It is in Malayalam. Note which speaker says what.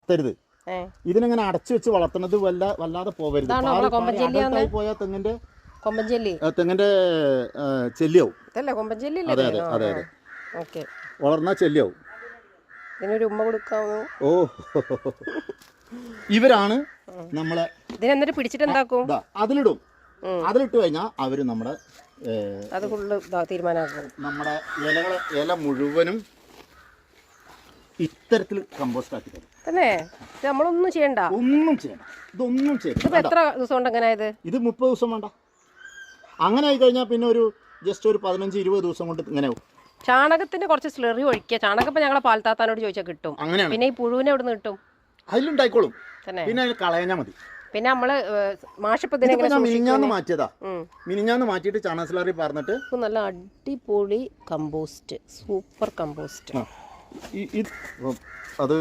Speaker 1: വളർത്തരുത്. ഇതിനെങ്ങനെ അടച്ചു വെച്ച് വളർത്തുന്നത് വല്ലാതെ പോവരുത്. പോയാൽ തെങ്ങിന്റെ ചെല്ലിയാവും. അതെ അതെ അതെ അതെ, വളർന്നാ ചെല്ലിയാവും. ഓ, ഇവരാണ് നമ്മളെ
Speaker 2: പിടിച്ചിട്ട് എന്താക്കും?
Speaker 1: അതിലിടും. അതിലിട്ട് കഴിഞ്ഞാൽ അവര് നമ്മുടെ നമ്മുടെ ഇല മുഴുവനും ഇത്തരത്തിൽ കമ്പോസ്റ്റ് ആക്കി തരും.
Speaker 2: നമ്മളൊന്നും ചെയ്യണ്ട,
Speaker 1: ഒന്നും ചെയ്യണ്ട, ഇതൊന്നും ചെയ്യണ്ട.
Speaker 2: എത്ര ദിവസം കൊണ്ട് എങ്ങനെ ആയത്?
Speaker 1: ഇത് 30 ദിവസം വേണ്ട. അങ്ങനെ ആയി കഴിഞ്ഞാൽ പിന്നെ ഒരു ജസ്റ്റ് ഒരു 15-20 ദിവസം കൊണ്ട് ഇങ്ങനെ ആവും.
Speaker 2: ചാണകത്തിന് കുറച്ച് സ്ലറി ഒഴിക്കുക. ചാണകം ഇപ്പൊ ഞങ്ങളെ പാൽത്താത്താനോട് ചോദിച്ചാൽ കിട്ടും. അങ്ങനെയാണ്. പിന്നെ ഈ പുഴുവിനെ എവിടെ നിന്ന് കിട്ടും?
Speaker 1: അതിലുണ്ടായിക്കോളും. പിന്നെ അതിൽ കളയാഞ്ഞാൽ മതി.
Speaker 2: പിന്നെ നമ്മള്
Speaker 1: മിനിഞ്ഞാന്ന് മാറ്റിയതാ. മിനിഞ്ഞാന്ന് മാറ്റിയിട്ട് ചാണക സ്ലറി പറഞ്ഞിട്ട്
Speaker 2: നല്ല അടിപൊളി കമ്പോസ്റ്റ്, സൂപ്പർ കമ്പോസ്റ്റ്.
Speaker 1: അത്